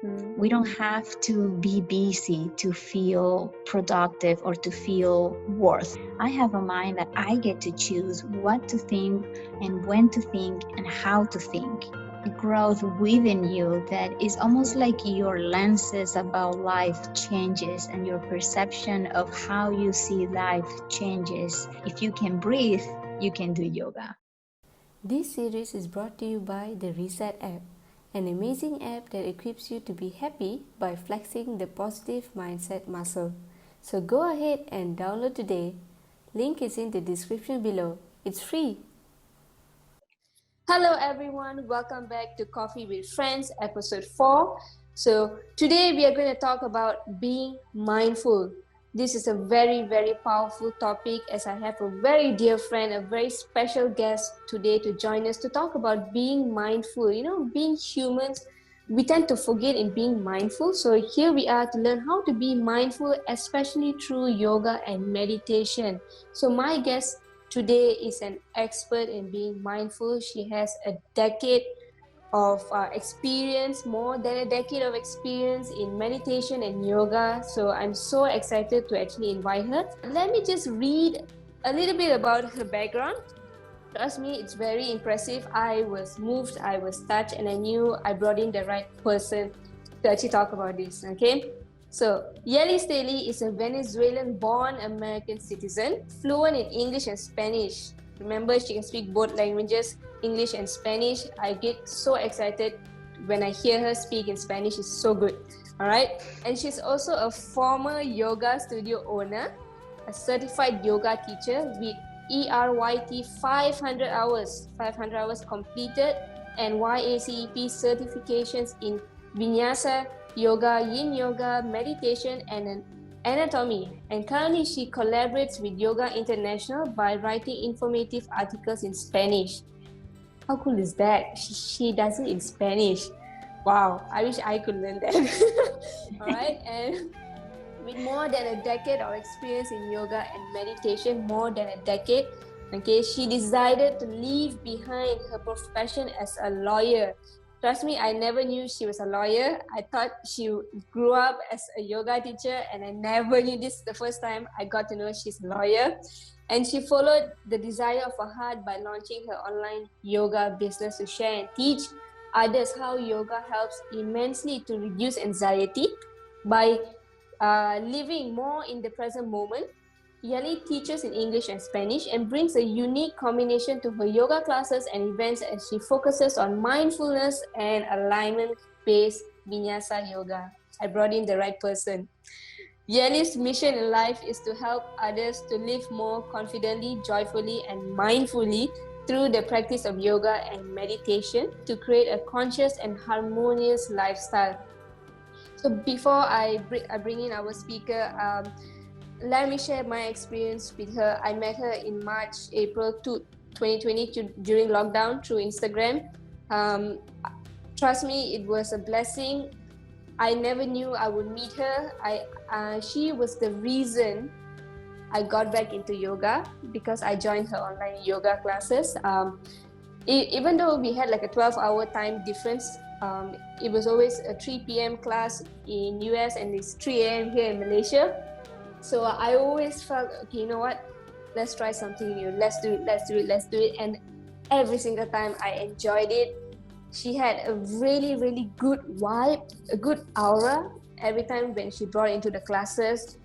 We don't have to be busy to feel productive or to feel worth. I have a mind that I get to choose what to think and when to think and how to think. A growth within you that is almost like your lenses about life changes and your perception of how you see life changes. If you can breathe, you can do yoga. This series is brought to you by the Reset app, an amazing app that equips you to be happy by flexing the positive mindset muscle. So go ahead and download today. Link is in the description below. It's free. Hello everyone, welcome back to Coffee with Friends episode 4. So today we are going to talk about being mindful. This is a very powerful topic as I have a very dear friend, a very special guest today to join us to talk about being mindful. You know, being humans, we tend to forget in being mindful. So here we are to learn how to be mindful, especially through yoga and meditation. So my guest today is an expert in being mindful. She has a decade of experience, more than a decade of experience in meditation and yoga. So I'm so excited to actually invite her. Let me just read a little bit about her background. Trust me, it's very impressive. I was moved, I was touched, and I knew I brought in the right person to actually talk about this, okay? So, Yely Staley is a Venezuelan-born American citizen, fluent in English and Spanish. Remember, she can speak both languages, English and Spanish. I get so excited when I hear her speak in Spanish. It's so good, all right? And she's also a former yoga studio owner, a certified yoga teacher with ERYT 500 hours completed, and YACEP certifications in Vinyasa yoga, yin yoga, meditation, and anatomy. And currently she collaborates with Yoga International by writing informative articles in Spanish. How cool is that? She does it in Spanish. Wow, I wish I could learn that. All right, and with more than a decade of experience in yoga and meditation, more than a decade, okay, she decided to leave behind her profession as a lawyer. Trust me, I never knew she was a lawyer. I thought she grew up as a yoga teacher, and I never knew this the first time I got to know she's a lawyer. And she followed the desire of her heart by launching her online yoga business to share and teach others how yoga helps immensely to reduce anxiety by living more in the present moment. Yely teaches in English and Spanish and brings a unique combination to her yoga classes and events as she focuses on mindfulness and alignment-based vinyasa yoga. I brought in the right person. Yely's mission in life is to help others to live more confidently, joyfully, and mindfully through the practice of yoga and meditation to create a conscious and harmonious lifestyle. So before I bring in our speaker, let me share my experience with her. I met her in April 2020 during lockdown through Instagram. Trust me, it was a blessing. I never knew I would meet her. She was the reason I got back into yoga because I joined her online yoga classes. Even though we had like a 12-hour time difference, it was always a 3 p.m. class in US and it's 3 a.m. here in Malaysia. So I always felt, okay, you know what? Let's try something new. Let's do it. And every single time I enjoyed it. She had a really good vibe, a good aura every time when she brought into the classes.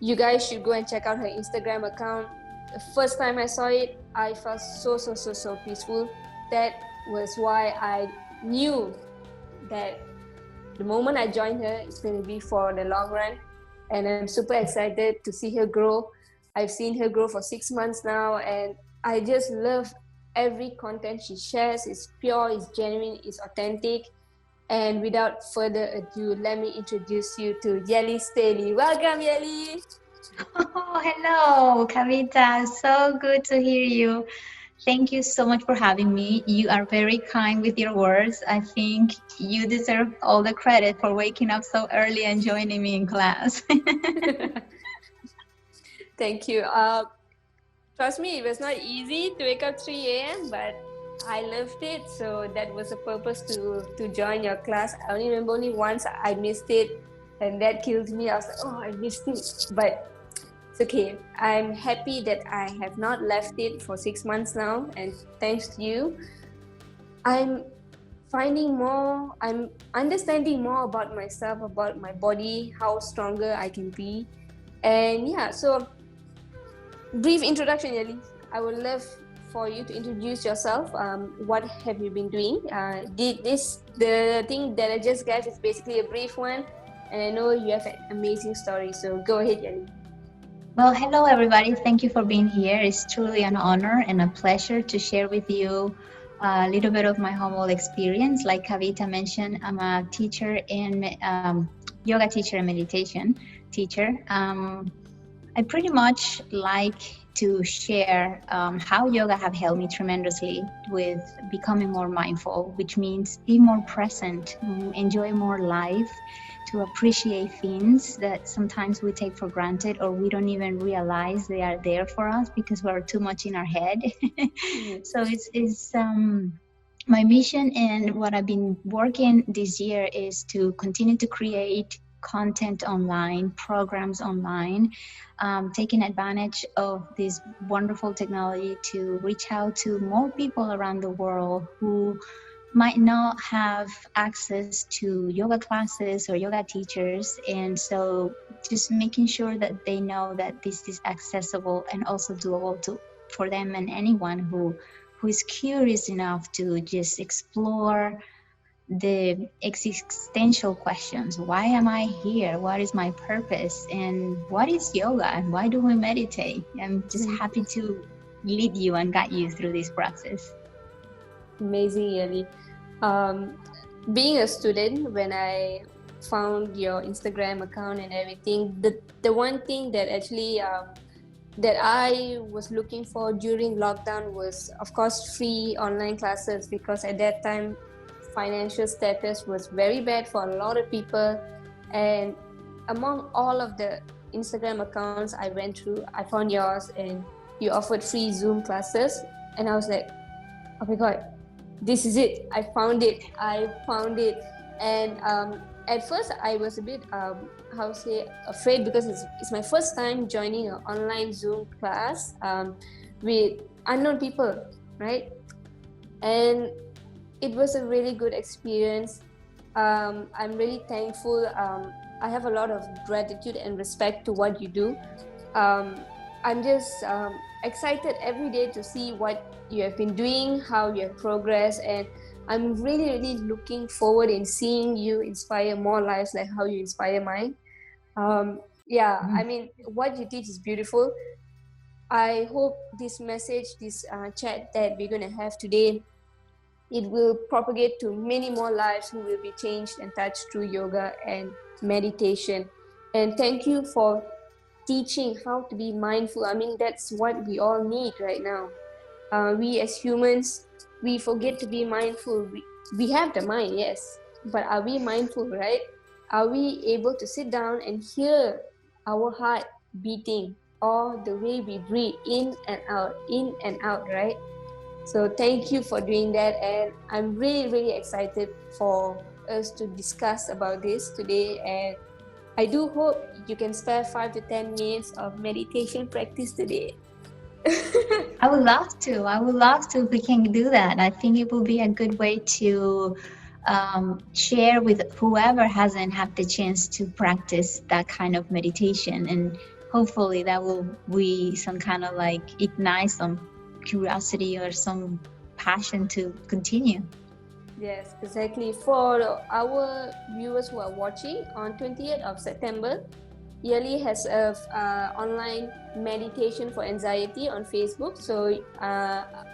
You guys should go and check out her Instagram account. The first time I saw it, I felt so peaceful. That was why I knew that the moment I joined her, it's going to be for the long run. And I'm super excited to see her grow. I've seen her grow for 6 months now, and I just love every content she shares. It's pure, it's genuine, it's authentic. And without further ado, let me introduce you to Yely Staley. Welcome, Yely. Oh, hello, Kavita. So good to hear you. Thank you so much for having me. You are very kind with your words. I think you deserve all the credit for waking up so early and joining me in class. Thank you. Trust me, it was not easy to wake up 3 a.m., but I loved it. So that was the purpose to join your class. I only remember only once I missed it, and that killed me. I was like, oh, I missed it. But it's okay. I'm happy that I have not left it for 6 months now, and thanks to you, I'm I'm understanding more about myself, about my body, how stronger I can be. And yeah, so brief introduction, Yeli. I would love for you to introduce yourself. What have you been doing? The thing that I just gave is basically a brief one, and I know you have an amazing story. So go ahead, Yeli. Well, hello everybody. Thank you for being here. It's truly an honor and a pleasure to share with you a little bit of my humble experience. Like Kavita mentioned, I'm a teacher and yoga teacher and meditation teacher. I pretty much like to share how yoga have helped me tremendously with becoming more mindful, which means be more present, enjoy more life, to appreciate things that sometimes we take for granted or we don't even realize they are there for us because we're too much in our head. So it's my mission and what I've been working this year is to continue to create content online, programs online, taking advantage of this wonderful technology to reach out to more people around the world who might not have access to yoga classes or yoga teachers. And so just making sure that they know that this is accessible and also doable to for them and anyone who is curious enough to just explore the existential questions. Why am I here? What is my purpose? And what is yoga? And why do we meditate? I'm just happy to lead you and guide you through this process. Amazing, Yeli. Um, Being a student, when I found your Instagram account and everything, the one thing that actually that I was looking for during lockdown was, of course, free online classes, because at that time, financial status was very bad for a lot of people. And among all of the Instagram accounts I went through, I found yours, and you offered free Zoom classes. And I was like, oh my God, this is it. I found it. And at first I was a bit how to say, afraid, because it's my first time joining an online Zoom class with unknown people, right? And it was a really good experience. I'm really thankful. I have a lot of gratitude and respect to what you do. I'm just excited every day to see what you have been doing, how you have progressed, and I'm really, really looking forward in seeing you inspire more lives like how you inspire mine. Yeah, I mean, what you teach is beautiful. I hope this message, this chat that we're going to have today, it will propagate to many more lives who will be changed and touched through yoga and meditation. And thank you for teaching how to be mindful. I mean, that's what we all need right now. We as humans, we forget to be mindful. We have the mind, yes, but are we mindful, right? Are we able to sit down and hear our heart beating, or the way we breathe in and out, right? So thank you for doing that, and I'm really, really excited for us to discuss about this today. And I do hope you can spare 5 to 10 minutes of meditation practice today. I would love to. I would love to if we can do that. I think it will be a good way to share with whoever hasn't had the chance to practice that kind of meditation. And hopefully that will be some kind of like ignite some curiosity or some passion to continue. Yes, exactly. For our viewers who are watching, on 20th of September, Yely has a online meditation for anxiety on Facebook. So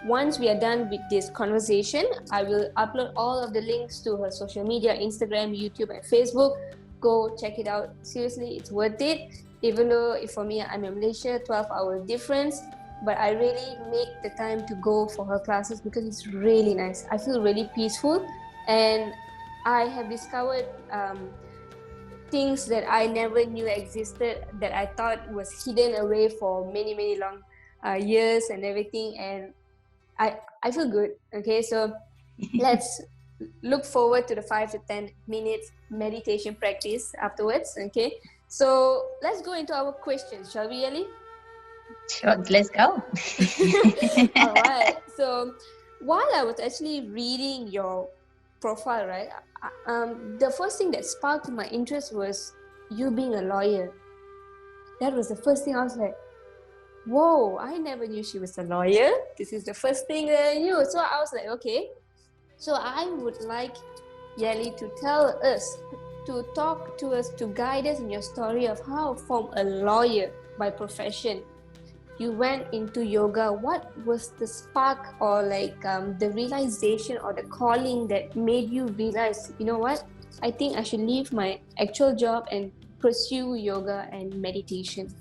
once we are done with this conversation, I will upload all of the links to her social media, Instagram, YouTube, and Facebook. Go check it out. Seriously, it's worth it. Even though for me, I'm in Malaysia, 12-hour difference, but I really make the time to go for her classes because it's really nice. I feel really peaceful, and I have discovered things that I never knew existed, that I thought was hidden away for many, many long years and everything. And I feel good. Okay, so let's look forward to the 5 to 10 minutes meditation practice afterwards. Okay, so let's go into our questions, shall we, Yely? Sure, let's go. All right. So while I was actually reading your profile, right, the first thing that sparked my interest was you being a lawyer. That was the first thing I was like, whoa, I never knew she was a lawyer. This is the first thing that I knew. So I was like, okay. So I would like Yely to tell us, to talk to us, to guide us in your story of how from a lawyer by profession you went into yoga. What was the spark or like the realization or the calling that made you realize, you know what, I think I should leave my actual job and pursue yoga and meditation?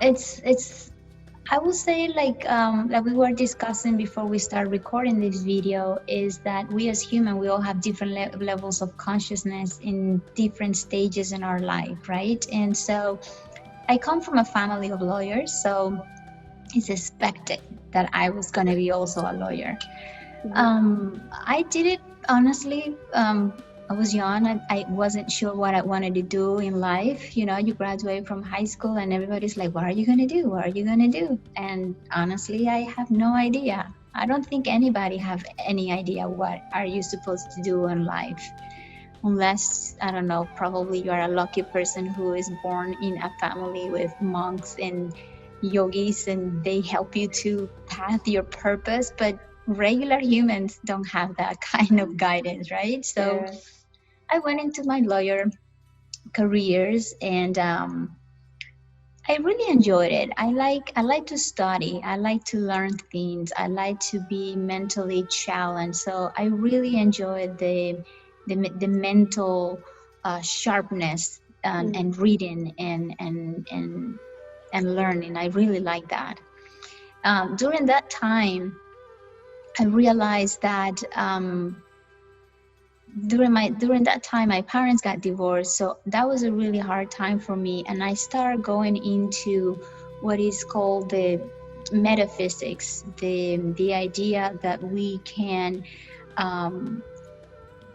It's I would say like we were discussing before we start recording this video, is that we as human, we all have different levels of consciousness in different stages in our life, right? And so I come from a family of lawyers, so it's expected that I was going to be also a lawyer. I did it honestly. I was young. I wasn't sure what I wanted to do in life. You know, you graduate from high school and everybody's like, what are you going to do? What are you going to do? And honestly, I have no idea. I don't think anybody have any idea what are you supposed to do in life. Unless, I don't know, probably you are a lucky person who is born in a family with monks and yogis and they help you to path your purpose. But regular humans don't have that kind of guidance, right? So Yeah. I went into my lawyer careers, and I really enjoyed it. I like to study. I like to learn things. I like to be mentally challenged. So I really enjoyed the mental sharpness and reading and learning. I really like that. During that time, I realized that during that time my parents got divorced, so that was a really hard time for me, and I started going into what is called the metaphysics, the idea that we can um,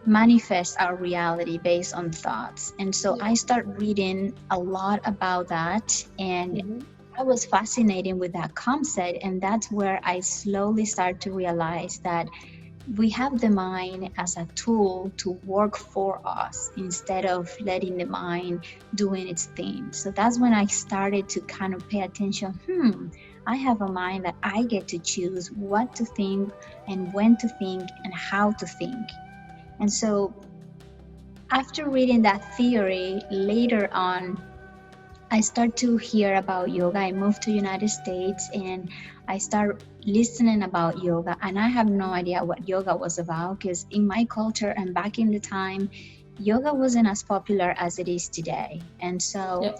manifest our reality based on thoughts. And so I started reading a lot about that, and I was fascinated with that concept, and that's where I slowly started to realize that we have the mind as a tool to work for us instead of letting the mind doing its thing. So that's when I started to kind of pay attention. I have a mind that I get to choose what to think and when to think and how to think. And so after reading that theory later on, I started to hear about yoga. I moved to United States and I started listening about yoga, and I have no idea what yoga was about, because in my culture and back in the time, yoga wasn't as popular as it is today. And so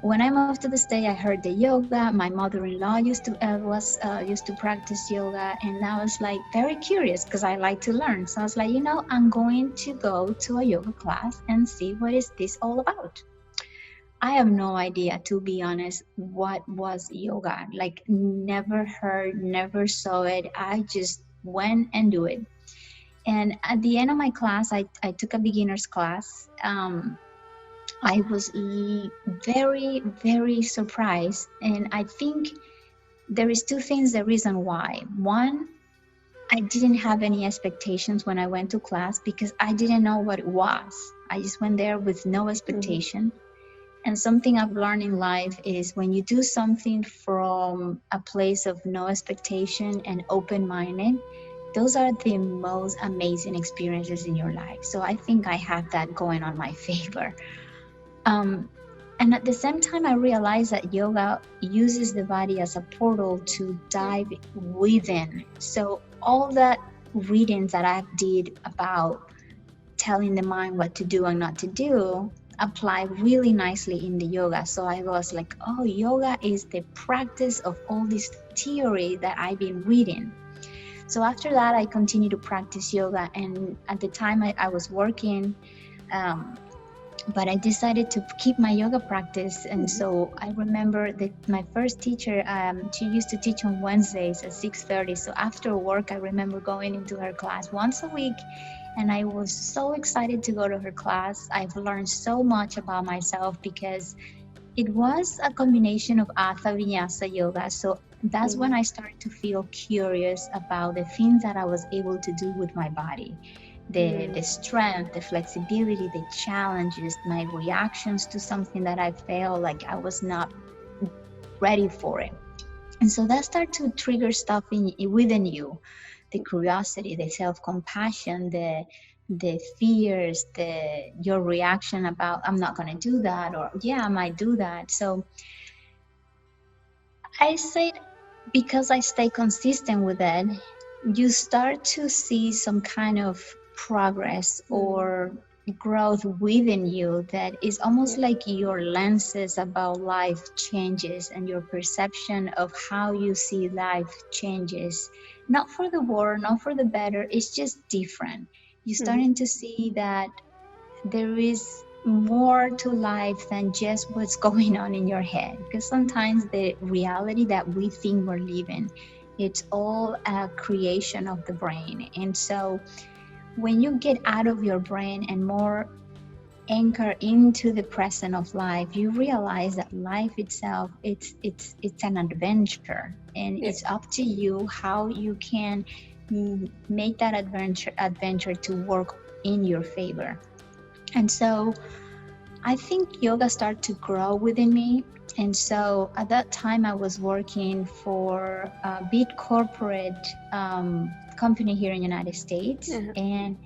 when I moved to the state, I heard the yoga. My mother-in-law used to practice yoga, and I was like very curious because I like to learn. So I was like, I'm going to go to a yoga class and see what is this all about. I have no idea, to be honest, what was yoga. Like, never heard, never saw it. I just went and do it. And at the end of my class, I took a beginner's class. I was very, very surprised. And I think there is two things, the reason why. One, I didn't have any expectations when I went to class because I didn't know what it was. I just went there with no expectation. And something I've learned in life is when you do something from a place of no expectation and open-minded, those are the most amazing experiences in your life. So I think I have that going on my favor. And at the same time, I realized that yoga uses the body as a portal to dive within. So all that readings that I did about telling the mind what to do and not to do apply really nicely in the yoga. So I was like, oh, yoga is the practice of all this theory that I've been reading. So after that, I continued to practice yoga. And at the time I was working, but I decided to keep my yoga practice. And Mhm. so I remember that my first teacher, she used to teach on Wednesdays at 6:30. So after work, I remember going into her class once a week, and I was so excited to go to her class. I've learned so much about myself because it was a combination of Hatha Vinyasa yoga. So that's when Mhm. I started to feel curious about the things that I was able to do with my body, the strength, the flexibility, the challenges, my reactions to something that I felt like I was not ready for it. And so that started to trigger stuff within you, the curiosity, the self-compassion, the fears, the your reaction about I'm not going to do that, or yeah, I might do that. So I said, because I stay consistent with it, you start to see some kind of progress Mhm. or growth within you that is almost Yeah. like your lenses about life changes and your perception of how you see life changes. Not for the worse, not for the better, it's just different. You're Mhm. starting to see that there is more to life than just what's going on in your head, because sometimes the reality that we think we're living, it's all a creation of the brain. And so when you get out of your brain and more anchor into the present of life, you realize that life itself, it's an adventure, and it's Yeah. up to you how you can make that adventure to work in your favor. And so I think yoga started to grow within me. And so at that time, I was working for a big corporate company here in the United States. Uh-huh. And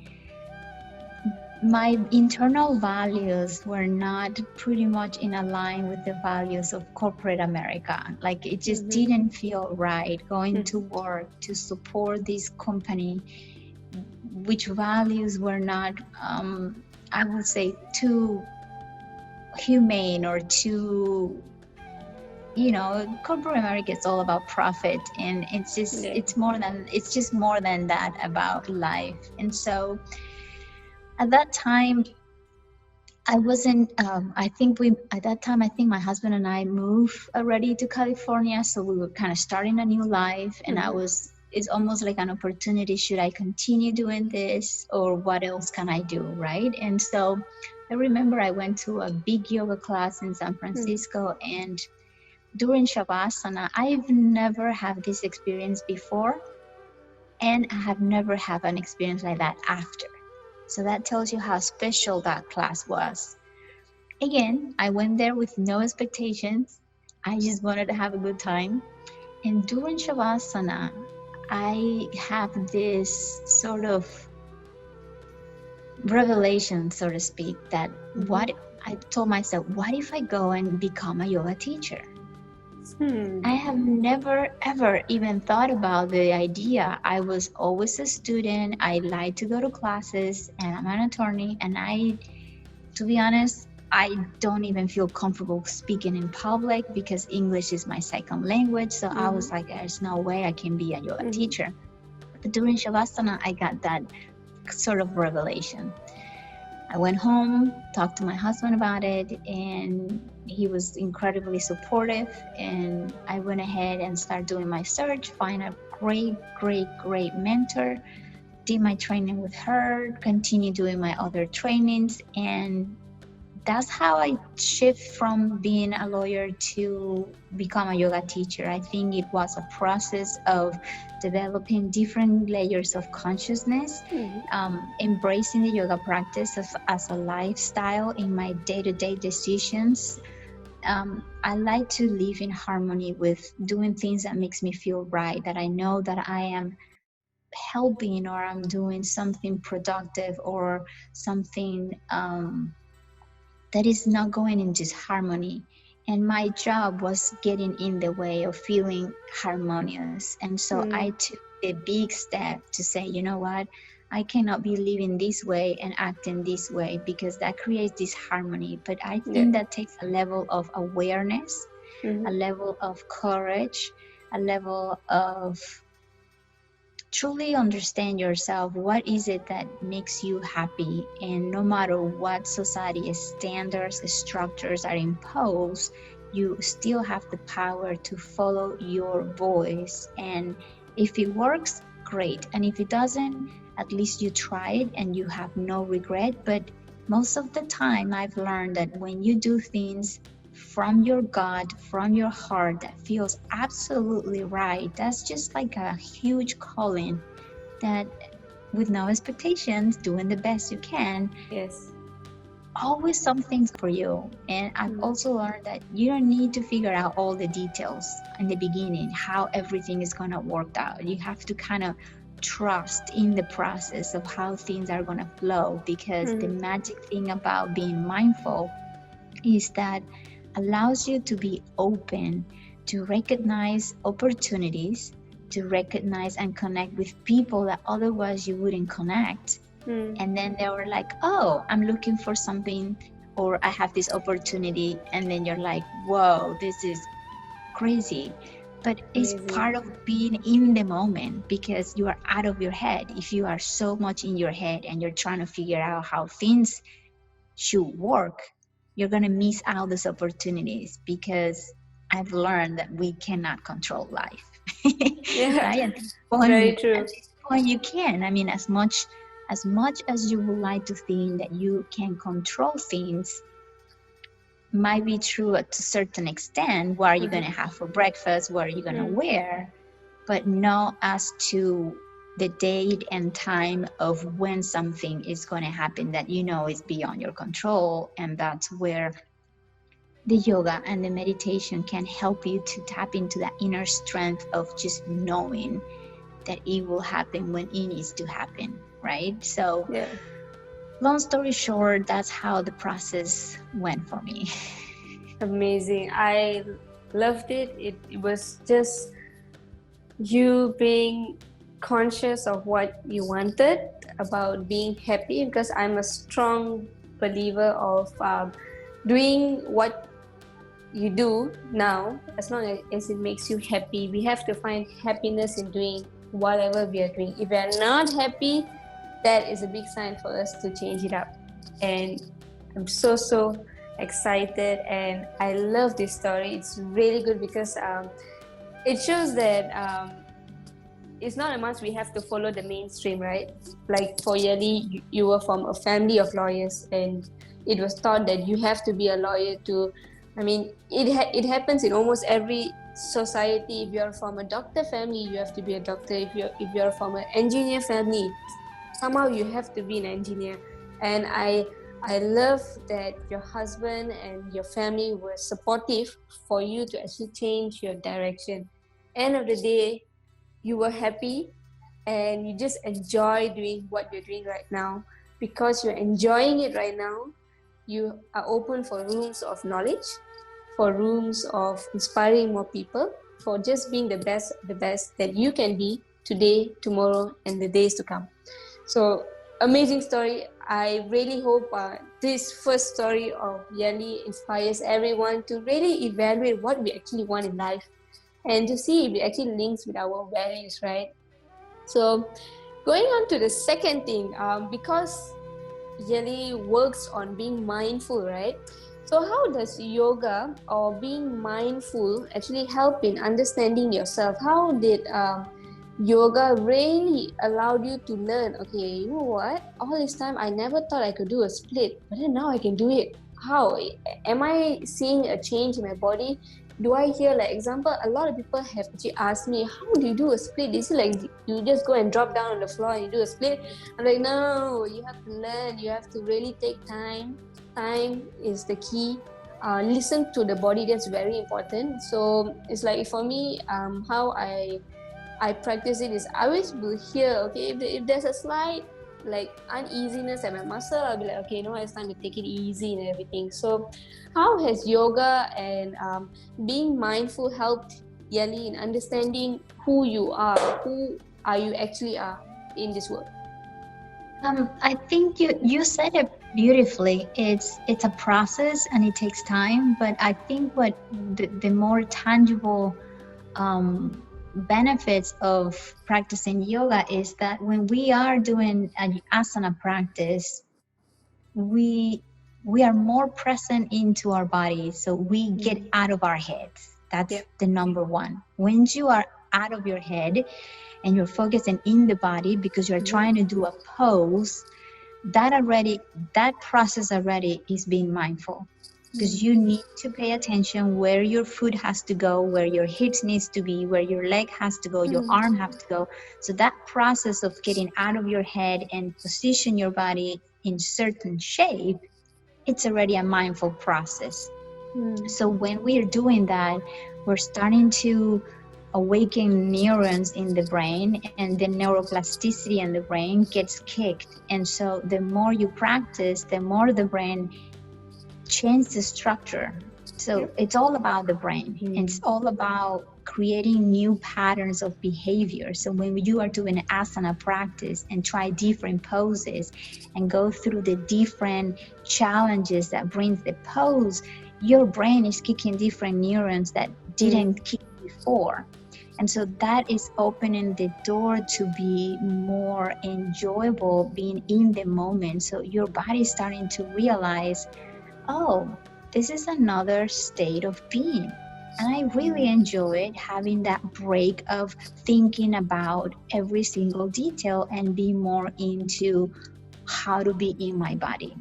my internal values were not pretty much in line with the values of corporate America. Like it just Mhm. didn't feel right going to Mhm. work to support this company, which values were not, I would say, too humane or too, corporate America is all about profit, and Yeah. it's just more than that about life. And so at that time, I wasn't, I think my husband and I moved already to California. So we were kind of starting a new life, and Mhm. it's almost like an opportunity. Should I continue doing this, or what else can I do? Right. And so I remember I went to a big yoga class in San Mhm. Francisco, and during Shavasana, I've never had this experience before, and I have never had an experience like that after. So that tells you how special that class was. Again, I went there with no expectations. I just wanted to have a good time. And during Shavasana, I have this sort of revelation, so to speak, that Mhm. what I told myself, what if I go and become a yoga teacher? Hmm. I have never ever even thought about the idea. I was always a student. I like to go to classes, and I'm an attorney. And to be honest, I don't even feel comfortable speaking in public because English is my second language. So I was Mhm. like, there's no way I can be a yoga Mhm. teacher. But during Shavasana, I got that sort of revelation. I went home, talked to my husband about it, and he was incredibly supportive. And I went ahead and started doing my search, find a great, great, great mentor, did my training with her, continue doing my other trainings, and that's how I shift from being a lawyer to become a yoga teacher. I think it was a process of developing different layers of consciousness, Mhm. embracing the yoga practice as a lifestyle in my day-to-day decisions. I like to live in harmony with doing things that makes me feel right, that I know that I am helping or I'm doing something productive or something that is not going in disharmony. And my job was getting in the way of feeling harmonious. And so I Mhm. took the big step to say, you know what? I cannot be living this way and acting this way because that creates disharmony. But I Yeah. think that takes a level of awareness, a Mhm. level of courage, a level of truly understand yourself. What is it that makes you happy? And no matter what society standards, structures are imposed, you still have the power to follow your voice. And if it works, great. And if it doesn't, at least you tried and you have no regret. But most of the time, I've learned that when you do things from your gut, from your heart, that feels absolutely right, that's just like a huge calling that, with no expectations, doing the best you can, Yes. always something for you. And I've Mm. also learned that you don't need to figure out all the details in the beginning, how everything is going to work out. You have to kind of trust in the process of how things are going to flow, because the Mm. magic thing about being mindful is that allows you to be open to recognize opportunities, to recognize and connect with people that otherwise you wouldn't connect. Mm. And then they were like, oh, I'm looking for something, or I have this opportunity. And then you're like, whoa, this is crazy. But it's Amazing. part of being in the moment, because you are out of your head. If you are so much in your head and you're trying to figure out how things should work, you're going to miss out those opportunities, because I've learned that we cannot control life. Yeah, Right? very At true. this point you can. I mean, as much as you would like to think that you can control things, might be true at a certain extent. What are you going to Mhm. have for breakfast? What are you going to Mm. wear? But not as to the date and time of when something is going to happen that you know is beyond your control. And that's where the yoga and the meditation can help you to tap into that inner strength of just knowing that it will happen when it needs to happen, right? So, Yeah. long story short, that's how the process went for me. Amazing. I loved it. It was just you being conscious of what you wanted, about being happy, because I'm a strong believer of doing what you do now, as long as it makes you happy. We have to find happiness in doing whatever we are doing. If we are not happy, that is a big sign for us to change it up. And I'm so excited, and I love this story. It's really good because it shows that it's not a must we have to follow the mainstream, right? Like for Yely, you were from a family of lawyers, and it was taught that you have to be a lawyer to. I mean, it happens in almost every society. If you're from a doctor family, you have to be a doctor. If you're from an engineer family, somehow you have to be an engineer. And I love that your husband and your family were supportive for you to actually change your direction. End of the day, you were happy and you just enjoy doing what you're doing right now. Because you're enjoying it right now, you are open for rooms of knowledge, for rooms of inspiring more people, for just being the best that you can be today, tomorrow, and the days to come. So amazing story. I really hope this first story of Yely inspires everyone to really evaluate what we actually want in life, and to see if it actually links with our values, right? So, going on to the second thing, because Yely works on being mindful, right? So, how does yoga or being mindful actually help in understanding yourself? How did yoga really allowed you to learn? Okay, you know what? All this time I never thought I could do a split, but then now I can do it. How am I seeing a change in my body? Do I hear, like, example, a lot of people have actually asked me, how do you do a split? Is it like you just go and drop down on the floor and you do a split? I'm like, no, you have to learn. You have to really take time. Time is the key. Listen to the body. That's very important. So it's like for me, how I practice it is I always will hear, okay, if there's a slight like uneasiness at my muscle, I'll be like, okay, you know, it's time to take it easy and everything. So, how has yoga and being mindful helped Yely in understanding who you are, who are you actually are in this world? I think you said it beautifully. It's a process and it takes time, but I think what the more tangible benefits of practicing yoga is that when we are doing an asana practice, we we are more present into our body, so we get out of our heads. That's Yep. the number one. When you are out of your head and you're focusing in the body because you're trying to do a pose, that process already is being mindful, because you need to pay attention where your foot has to go, where your hips needs to be, where your leg has to go, your arm has to go. So that process of getting out of your head and position your body in certain shape, it's already a mindful process. So when we're doing that, we're starting to awaken neurons in the brain, and the neuroplasticity in the brain gets kicked. And so the more you practice, the more the brain change the structure. So Yep. it's all about the brain. It's all about creating new patterns of behavior. So when you are doing an asana practice and try different poses and go through the different challenges that brings the pose, your brain is kicking different neurons that didn't kick before. And so that is opening the door to be more enjoyable being in the moment. So your body is starting to realize, oh, this is another state of being. And I really enjoyed having that break of thinking about every single detail and be more into how to be in my body.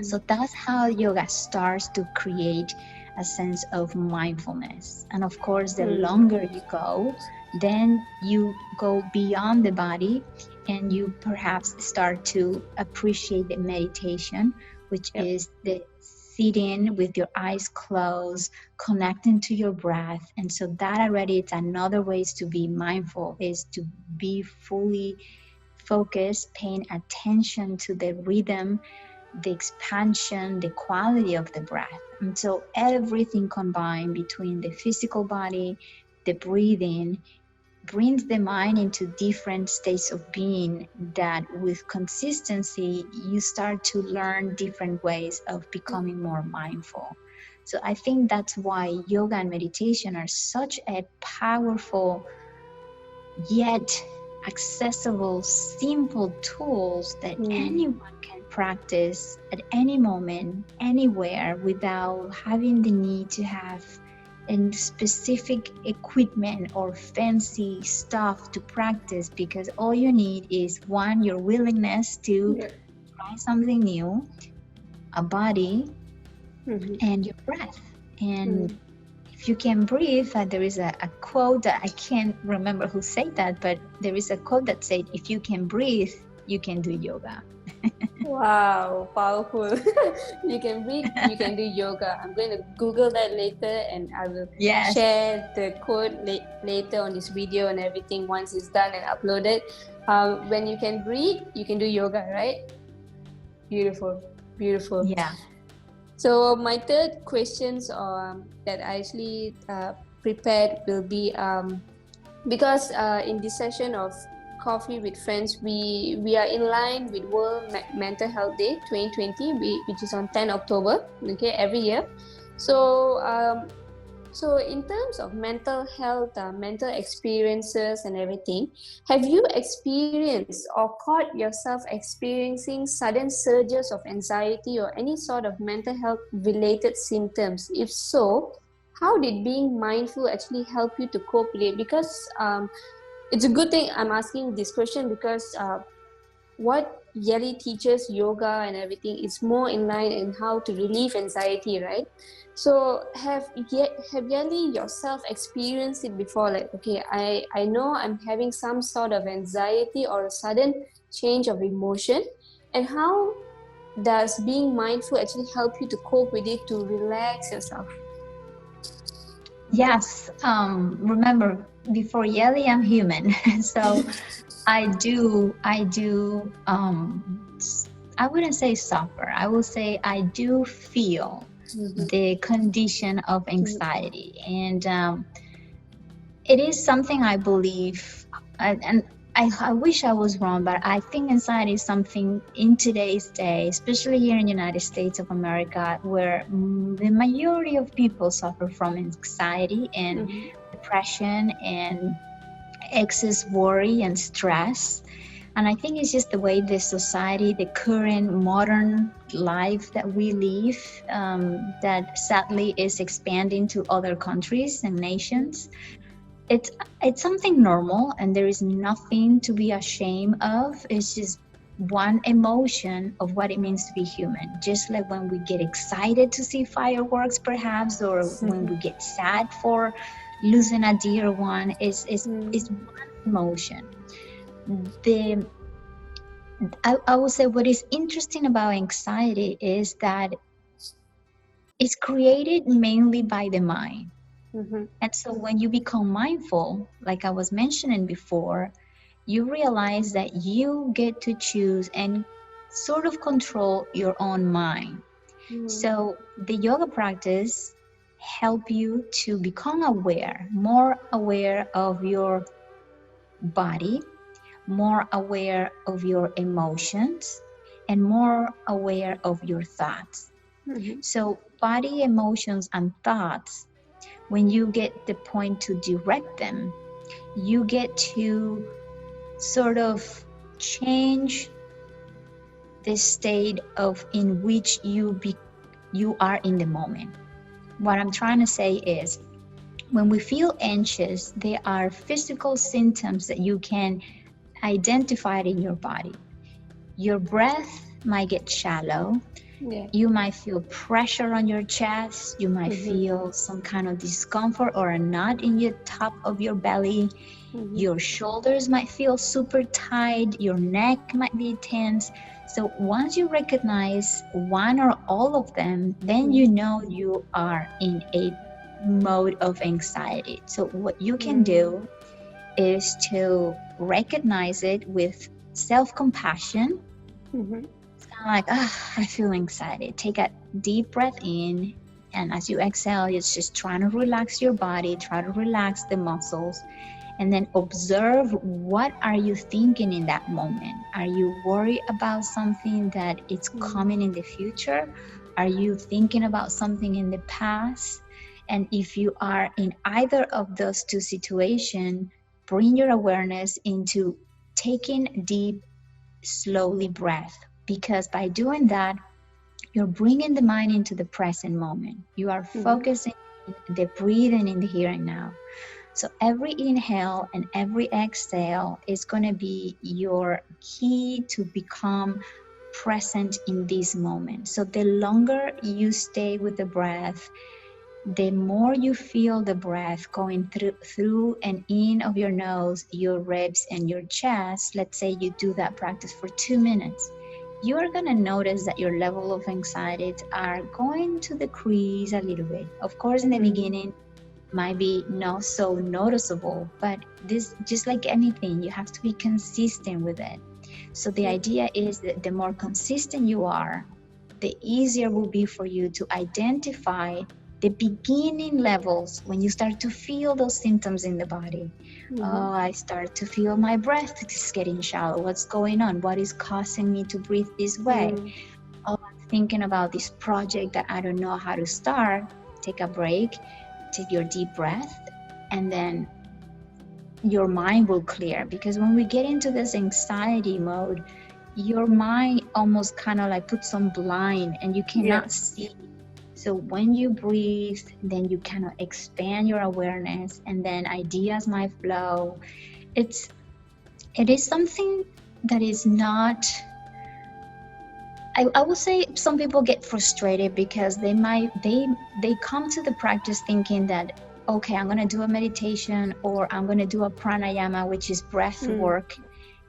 So that's how yoga starts to create a sense of mindfulness. And of course, the longer you go, then you go beyond the body and you perhaps start to appreciate the meditation, which Yep. is the sitting with your eyes closed, connecting to your breath. And so that already, it's another ways to be mindful, is to be fully focused, paying attention to the rhythm, the expansion, the quality of the breath. And so everything combined between the physical body, the breathing, brings the mind into different states of being that with consistency, you start to learn different ways of becoming more mindful. So I think that's why yoga and meditation are such a powerful yet accessible, simple tools that anyone can practice at any moment, anywhere, without having the need to have a specific equipment or fancy stuff to practice, because all you need is one, your willingness to try something new, a body, and your breath. And if you can breathe, there is a quote that I can't remember who said that, but there is a quote that said, if you can breathe, you can do yoga. Wow, powerful. You can breathe, you can do yoga. I'm going to Google that later and I will Yes. share the quote later on this video and everything once it's done and uploaded. When you can breathe, you can do yoga, right? Beautiful, beautiful. Yeah. So my third questions that I actually prepared will be because in this session of Coffee with Friends, we are in line with World Mental Health Day 2020, which is on 10 October, okay, every year. So so in terms of mental health, mental experiences and everything, have you experienced or caught yourself experiencing sudden surges of anxiety or any sort of mental health related symptoms? If so, how did being mindful actually help you to cope with it? Because it's a good thing I'm asking this question, because what Yely teaches, yoga and everything, is more in line in how to relieve anxiety, right? So have Yely yourself experienced it before? Like, okay, I know I'm having some sort of anxiety or a sudden change of emotion, and how does being mindful actually help you to cope with it, to relax yourself? Yes. Remember, before Yeli, I'm human. So I wouldn't say suffer. I will say I do feel the condition of anxiety. And it is something I believe, and I wish I was wrong, but I think anxiety is something in today's day, especially here in the United States of America, where the majority of people suffer from anxiety, and the depression and excess worry and stress. And I think it's just the way the society, the current modern life that we live, that sadly is expanding to other countries and nations. It's it's something normal, and there is nothing to be ashamed of. It's just one emotion of what it means to be human. Just like when we get excited to see fireworks, perhaps, or when we get sad for losing a dear one, is one emotion. The I would say what is interesting about anxiety is that it's created mainly by the mind. Mm-hmm. And so when you become mindful, like I was mentioning before, you realize that you get to choose and sort of control your own mind. Mm-hmm. So the yoga practice help you to become aware, more aware of your body, more aware of your emotions, and more aware of your thoughts. Mm-hmm. So body, emotions, and thoughts, when you get the point to direct them, you get to sort of change the state of in which you are in the moment. What I'm trying to say is when we feel anxious, there are physical symptoms that you can identify in your body. Your breath might get shallow. Yeah. You might feel pressure on your chest. You might Mm-hmm. feel some kind of discomfort or a knot in your top of your belly. Mm-hmm. Your shoulders might feel super tight. Your neck might be tense. So once you recognize one or all of them, then you know you are in a mode of anxiety. So what you can Mm-hmm. do is to recognize it with self-compassion. Mm-hmm. It's kind of like, I feel anxiety. Take a deep breath in, and as you exhale, it's just trying to relax your body, try to relax the muscles, and then observe what are you thinking in that moment. Are you worried about something that it's coming in the future? Are you thinking about something in the past? And if you are in either of those two situations, bring your awareness into taking deep slowly breath, because by doing that you're bringing the mind into the present moment. You are Mm-hmm. focusing the breathing in the here and now. So every inhale and every exhale is going to be your key to become present in this moment. So the longer you stay with the breath, the more you feel the breath going through and in of your nose, your ribs, and your chest. Let's say you do that practice for 2 minutes. You are going to notice that your level of anxiety are going to decrease a little bit. Of course, in the beginning, might be not so noticeable, but this, just like anything, you have to be consistent with it. So the idea is that the more consistent you are, the easier will be for you to identify the beginning levels when you start to feel those symptoms in the body. Mm-hmm. Oh, I start to feel my breath is getting shallow. What's going on? What is causing me to breathe this way? Mm-hmm. Oh, I'm thinking about this project that I don't know how to start. Take a break, take your deep breath, and then your mind will clear. Because when we get into this anxiety mode, your mind almost kind of like puts on blind and you Yeah. cannot see. So when you breathe, then you kind of expand your awareness, and then ideas might flow. It is something that is not, I would say some people get frustrated because they come to the practice thinking that, okay, I'm gonna do a meditation or I'm gonna do a pranayama, which is breath Mm. work,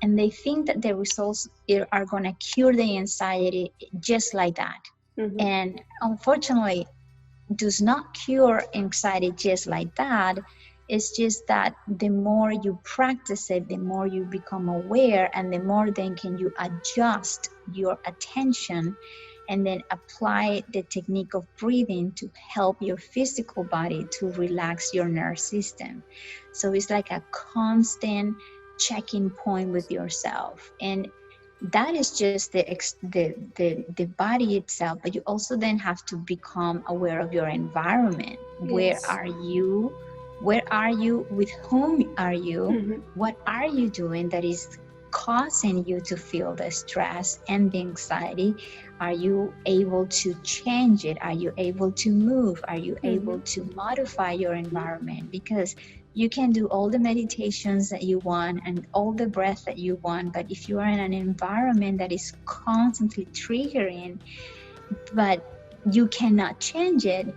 and they think that the results are gonna cure the anxiety just like that. Mm-hmm. And unfortunately, does not cure anxiety just like that. It's just that the more you practice it, the more you become aware, and the more then can you adjust your attention and then apply the technique of breathing to help your physical body to relax your nerve system. So it's like a constant checking point with yourself. And that is just the body itself, but you also then have to become aware of your environment. Where Yes. are you? Where are you? With whom are you? Mm-hmm. What are you doing that is causing you to feel the stress and the anxiety? Are you able to change it? Are you able to move? Are you Mm-hmm. able to modify your environment? Because you can do all the meditations that you want and all the breath that you want, but if you are in an environment that is constantly triggering, but you cannot change it,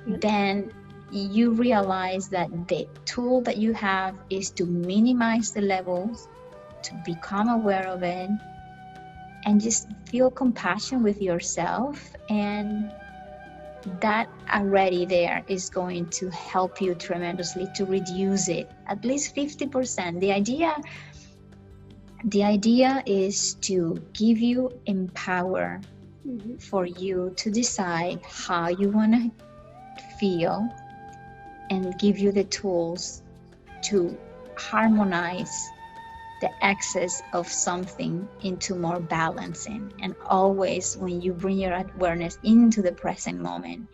then you realize that the tool that you have is to minimize the levels, to become aware of it, and just feel compassion with yourself. And that already there is going to help you tremendously to reduce it at least 50%. The idea is to give you empower Mm-hmm. for you to decide how you want to feel and give you the tools to harmonize the excess of something into more balancing. And always, when you bring your awareness into the present moment,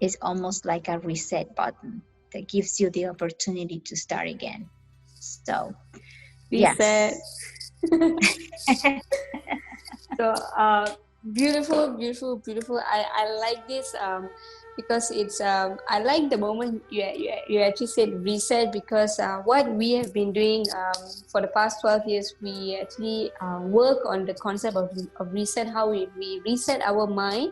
it's almost like a reset button that gives you the opportunity to start again. So, Reset. yes. So beautiful, beautiful, beautiful. I like this because it's I like the moment you actually said reset, because what we have been doing for the past 12 years, we actually work on the concept of reset, how we reset our mind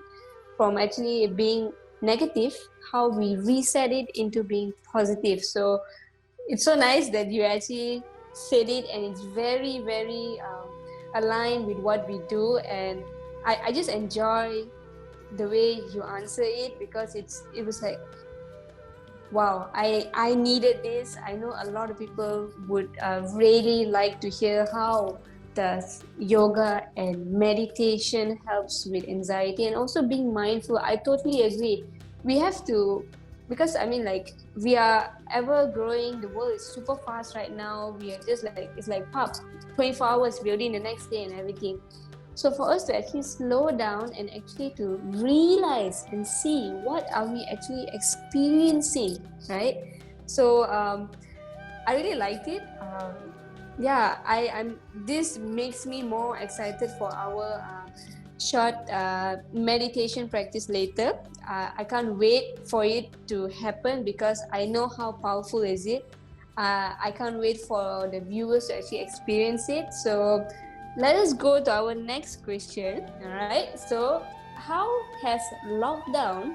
from actually being negative, how we reset it into being positive. So it's so nice that you actually said it, and it's very very aligned with what we do. And I just enjoy the way you answer it, because it was like, wow, I needed this. I know a lot of people would really like to hear how does yoga and meditation helps with anxiety and also being mindful. I totally agree. We have to, because I mean, like, we are ever growing. The world is super fast right now. We are just like, it's like pop, 24 hours building the next day and everything. So for us to actually slow down and actually to realize and see what are we actually experiencing, right? So I really liked it. Yeah, I'm. This makes me more excited for our short meditation practice later. I can't wait for it to happen, because I know how powerful is it. I can't wait for the viewers to actually experience it. So let us go to our next question. All right. So how has lockdown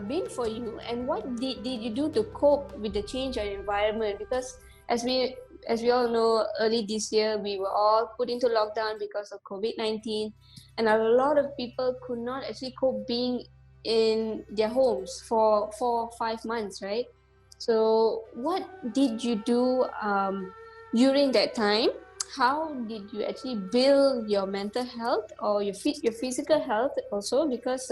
been for you, and what did you do to cope with the change in environment? Because as we as we all know, early this year we were all put into lockdown because of COVID-19, and a lot of people could not actually cope being in their homes for 4 or 5 months, right? So what did you do during that time? How did you actually build your mental health or your physical health also? Because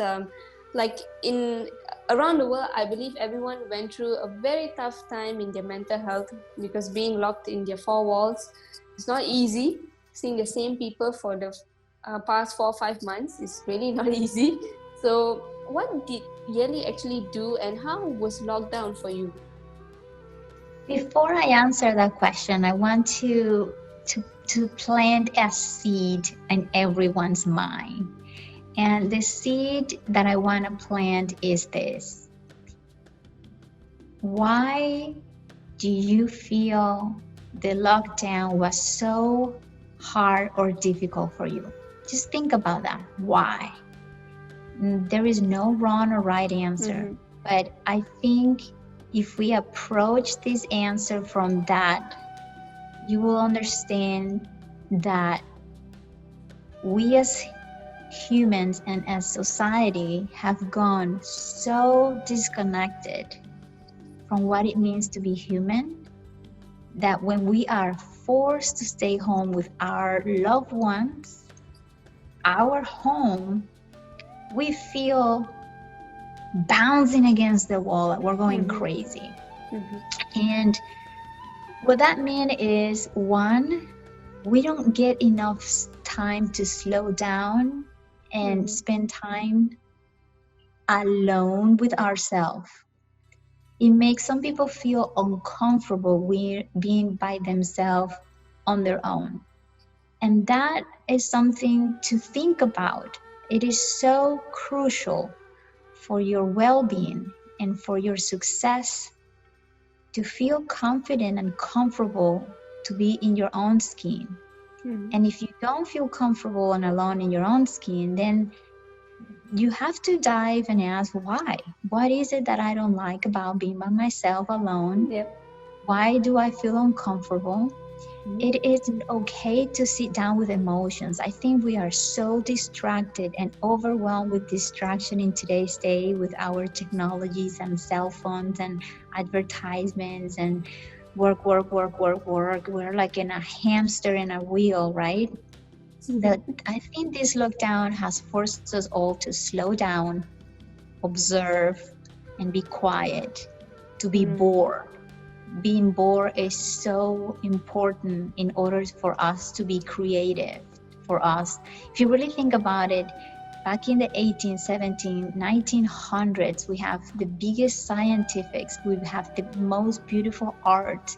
like in around the world, I believe everyone went through a very tough time in their mental health, because being locked in their four walls is not easy. Seeing the same people for the past 4 or 5 months is really not easy. So what did Yely actually do, and how was lockdown for you? Before I answer that question, I want to plant a seed in everyone's mind. And the seed that I want to plant is this. Why do you feel the lockdown was so hard or difficult for you? Just think about that. Why? There is no wrong or right answer. Mm-hmm. But I think if we approach this answer from that, you will understand that we as humans and as society have gone so disconnected from what it means to be human that when we are forced to stay home with our loved ones, our home, we feel bouncing against the wall, like we're going Mm-hmm. crazy. Mm-hmm. And what that means is, one, we don't get enough time to slow down and Mm-hmm. spend time alone with ourselves. It makes some people feel uncomfortable with being by themselves on their own. And that is something to think about. It is so crucial for your well being and for your success to feel confident and comfortable to be in your own skin. Mm. And if you don't feel comfortable and alone in your own skin, then you have to dive and ask why. What is it that I don't like about being by myself alone? Yep. Why do I feel uncomfortable? Mm. It isn't okay to sit down with emotions. I think we are so distracted and overwhelmed with distraction in today's day with our technologies and cell phones and advertisements and work, work, work, work, work. We're like in a hamster in a wheel, right? That I think this lockdown has forced us all to slow down, observe, and be quiet, to be Mm. bored. Being bored is so important in order for us to be creative. For us, if you really think about it, back in the 18, 17, 1900s, we have the biggest scientifics, we have the most beautiful art.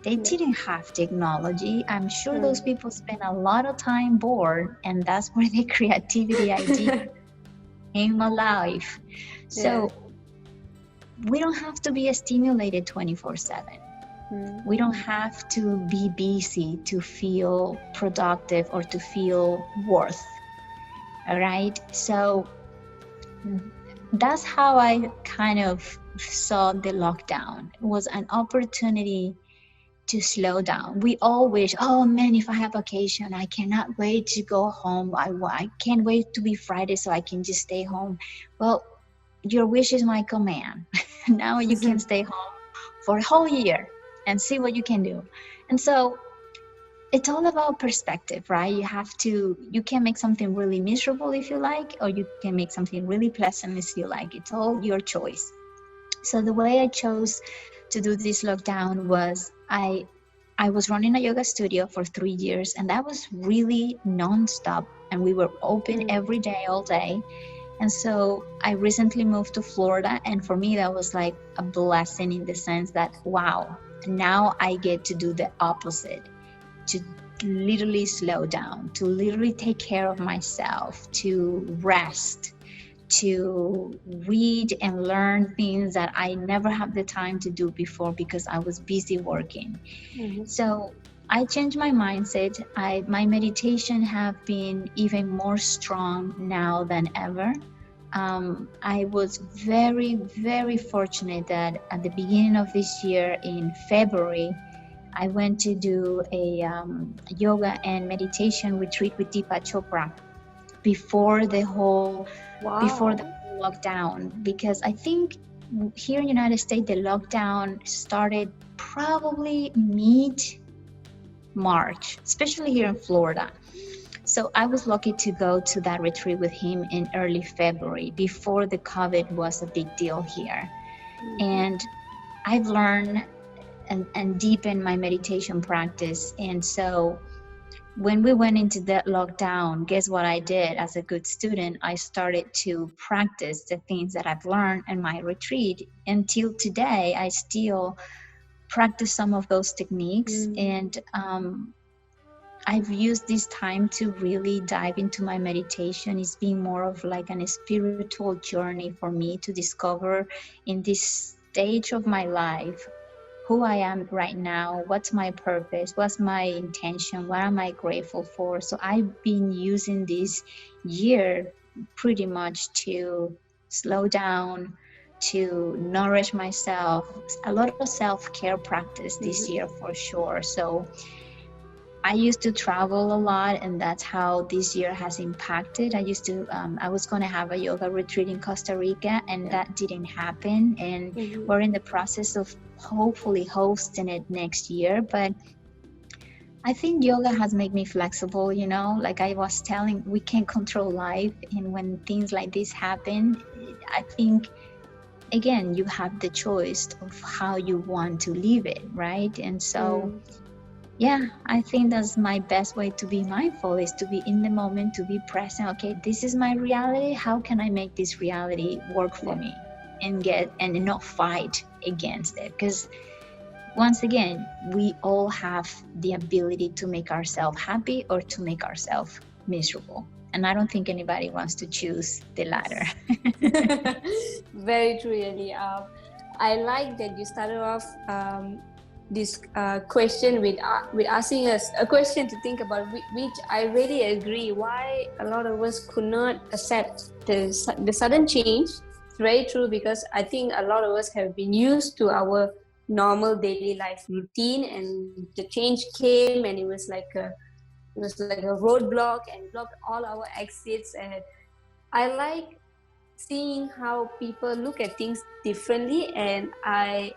They Yep. didn't have technology. I'm sure those Mm. people spent a lot of time bored, and that's where the creativity idea came alive. Yeah. So we don't have to be stimulated 24/7. Mm. We don't have to be busy to feel productive or to feel worth. All right. So that's how I kind of saw the lockdown. It was an opportunity to slow down. We all wish, oh man, if I have vacation, I cannot wait to go home. I can't wait to be Friday so I can just stay home. Well, your wish is my command. Now you can stay home for a whole year and see what you can do. And so it's all about perspective, right? You can make something really miserable if you like, or you can make something really pleasant if you like. It's all your choice. So the way I chose to do this lockdown was I was running a yoga studio for 3 years, and that was really nonstop. And we were open Mm. every day, all day. And so I recently moved to Florida, and for me, that was like a blessing in the sense that, wow, now I get to do the opposite, to literally slow down, to literally take care of myself, to rest, to read and learn things that I never had the time to do before because I was busy working. Mhm. So I changed my mindset. My meditation have been even more strong now than ever. I was very, very fortunate that at the beginning of this year in February, I went to do a yoga and meditation retreat with Deepa Chopra before the whole before the Wow. whole lockdown, because I think here in the United States the lockdown started probably mid March, especially here in Florida. So I was lucky to go to that retreat with him in early February before the COVID was a big deal here. Mhm. And I've learned and deepened my meditation practice. And so when we went into that lockdown, guess what I did as a good student? I started to practice the things that I've learned in my retreat. Until today, I still practice some of those techniques. Mm. And I've used this time to really dive into my meditation. It's been more of like an spiritual journey for me to discover in this stage of my life who I am right now, what's my purpose, what's my intention, what am I grateful for. So I've been using this year pretty much to slow down, to nourish myself, a lot of self care practice this Mhm. year for sure. So I used to travel a lot, and that's how this year has impacted. I was going to have a yoga retreat in Costa Rica, and Yeah. that didn't happen. And Mhm. we're in the process of hopefully hosting it next year. But I think yoga has made me flexible, like I was telling, we can't control life. And when things like this happen, I think, again, you have the choice of how you want to live it, right? And so, Mm. yeah, I think that's my best way to be mindful is to be in the moment, to be present. Okay, this is my reality. How can I make this reality work for Yeah. me and not fight? against it, because once again, we all have the ability to make ourselves happy or to make ourselves miserable. And I don't think anybody wants to choose the latter. Very true, Yely. I like that you started off this question with asking us a question to think about, which I really agree. Why a lot of us could not accept the sudden change. It's very true, because I think a lot of us have been used to our normal daily life routine, and the change came, and it was like a roadblock and blocked all our exits. And I like seeing how people look at things differently, and I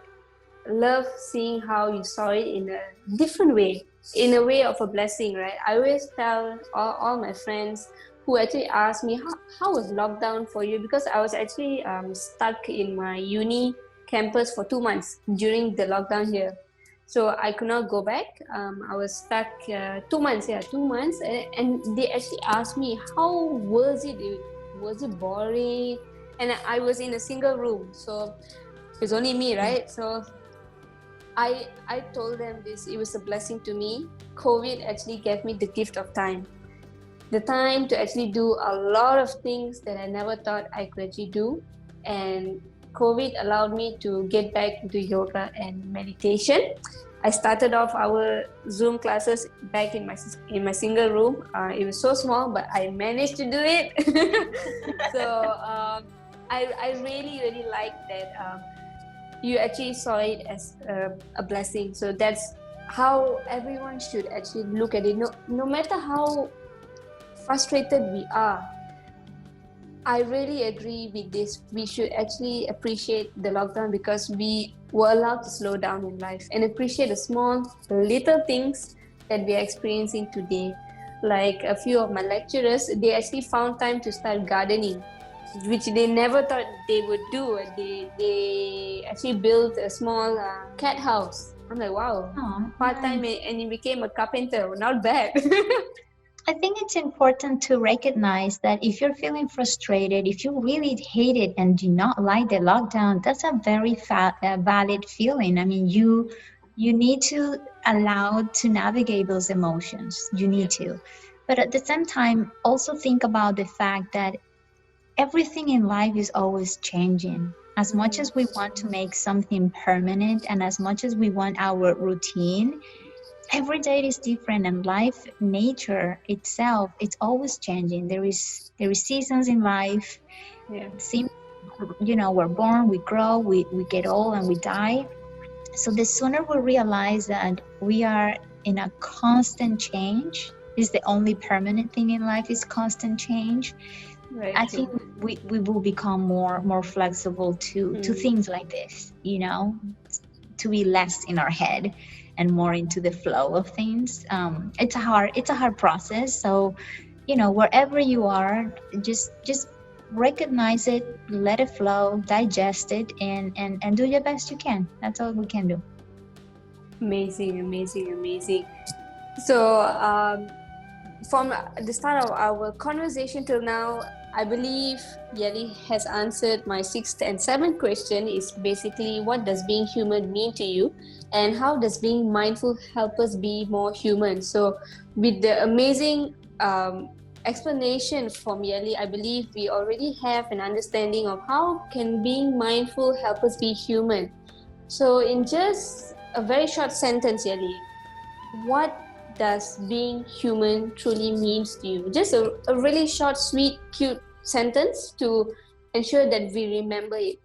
love seeing how you saw it in a different way, in a way of a blessing, right? I always tell all my friends who actually ask me, how was lockdown for you? Because I was actually stuck in my uni campus for 2 months during the lockdown here. So I could not go back. I was stuck 2 months, 2 months. And they actually asked me, how was it? Was it boring? And I was in a single room. So it's only me, right? So I told them this, it was a blessing to me. COVID actually gave me the gift of time. The time to actually do a lot of things that I never thought I could actually do. And COVID allowed me to get back into yoga and meditation. I started off our Zoom classes back in my single room. It was so small, but I managed to do it. So I really really like that. You actually saw it as a blessing. So that's how everyone should actually look at it. No matter how frustrated we are, I really agree with this. We should actually appreciate the lockdown, because we were allowed to slow down in life and appreciate the small little things that we are experiencing today. Like a few of my lecturers, they actually found time to start gardening, which they never thought they would do. They actually built a small cat house. I'm like, wow, Oh, part-time, nice. and he became a carpenter. Not bad. I think it's important to recognize that if you're feeling frustrated, if you really hate it and do not like the lockdown, that's a very valid feeling. I mean, you need to allow to navigate those emotions. You need to. But at the same time, also think about the fact that everything in life is always changing. As much as we want to make something permanent and as much as we want our routine, every day is different, and life nature itself, it's always changing. There is seasons in life. Yeah. Seem we're born, we grow, we get old, and we die. So the sooner we realize that we are in a constant change, is the only permanent thing in life is constant change. Very I true. think we will become more flexible to things like this, to be less in our head and more into the flow of things. It's a hard process. So, wherever you are, just recognize it, let it flow, digest it, and do your best you can. That's all we can do. Amazing, amazing, amazing. So, from the start of our conversation till now, I believe Yely has answered my sixth and seventh question. Is basically, what does being human mean to you, and how does being mindful help us be more human? So, with the amazing explanation from Yely, I believe we already have an understanding of how can being mindful help us be human. So, in just a very short sentence, Yely, what does being human truly means to you? Just a really short, sweet, cute sentence to ensure that we remember it.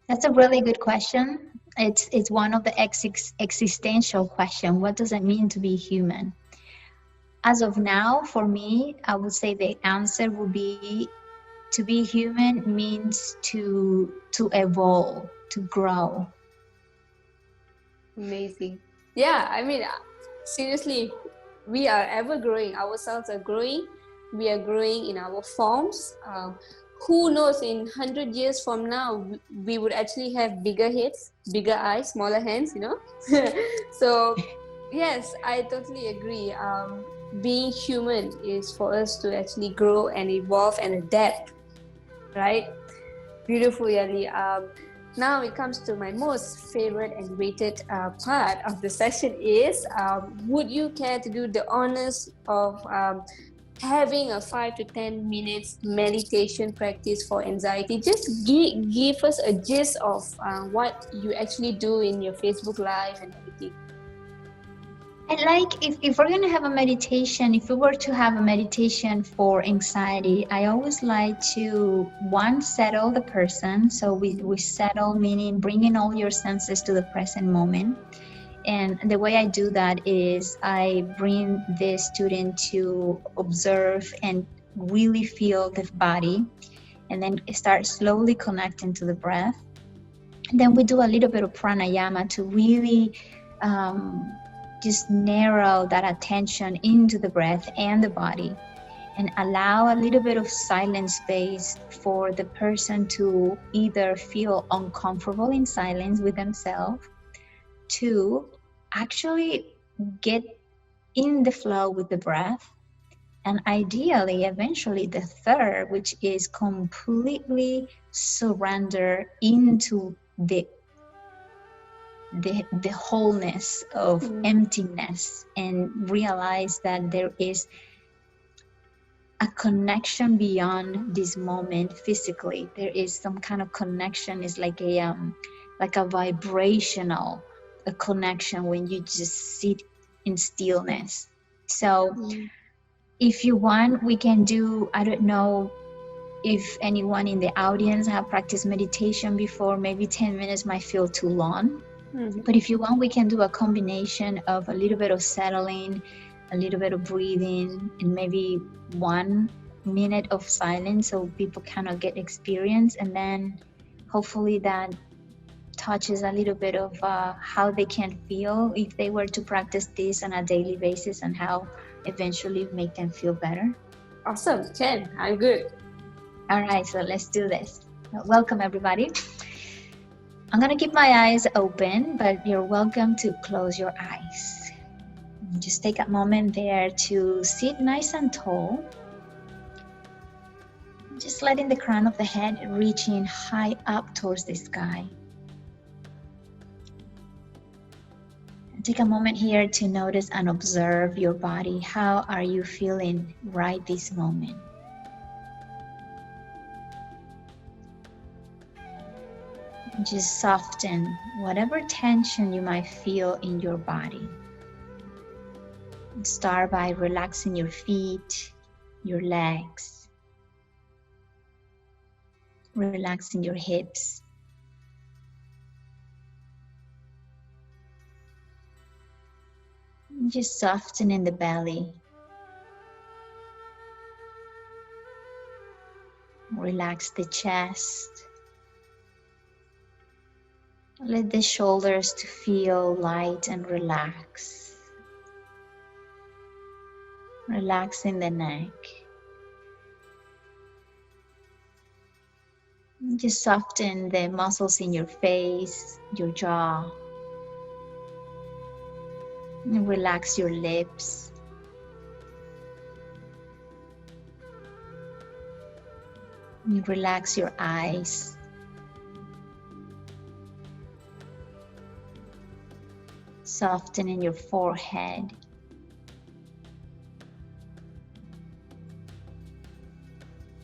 That's a really good question. It's one of the existential question. What does it mean to be human? As of now, for me, I would say the answer would be, to be human means to evolve, to grow. Amazing. Yeah, I mean, seriously, we are ever growing. Ourselves are growing. We are growing in our forms. Who knows, in 100 years from now, we would actually have bigger heads, bigger eyes, smaller hands. So, yes, I totally agree. Being human is for us to actually grow and evolve and adapt, right? Beautiful, Yely. Now it comes to my most favorite and rated part of the session is, would you care to do the honors of having a 5 to 10 minutes meditation practice for anxiety? Just give us a gist of what you actually do in your Facebook Live and everything. And like if we're gonna have a meditation, if we were to have a meditation for anxiety, I always like to one settle the person. So we settle, meaning bringing all your senses to the present moment. And the way I do that is I bring the student to observe and really feel the body, and then start slowly connecting to the breath. And then we do a little bit of pranayama to really just narrow that attention into the breath and the body, and allow a little bit of silent space for the person to either feel uncomfortable in silence with themselves, to actually get in the flow with the breath, and ideally eventually the third, which is completely surrender into the wholeness of emptiness, and realize that there is a connection beyond this moment physically. There is some kind of connection. It's like a vibrational a connection when you just sit in stillness. So if you want, we can do, I don't know if anyone in the audience have practiced meditation before, maybe 10 minutes might feel too long. But if you want, we can do a combination of a little bit of settling, a little bit of breathing, and maybe 1 minute of silence so people kind of get experience. And then hopefully that touches a little bit of how they can feel if they were to practice this on a daily basis, and how eventually make them feel better. Awesome, Ken, I'm good. All right, so let's do this. Welcome, everybody. I'm gonna keep my eyes open, but you're welcome to close your eyes. Just take a moment there to sit nice and tall. Just letting the crown of the head reaching high up towards the sky. And take a moment here to notice and observe your body. How are you feeling right this moment? Just soften whatever tension you might feel in your body. Start by relaxing your feet, your legs, relaxing your hips. Just softening the belly. Relax the chest. Let the shoulders to feel light and relaxed. Relaxing the neck. Just soften the muscles in your face, your jaw. And relax your lips. And relax your eyes. Softening your forehead.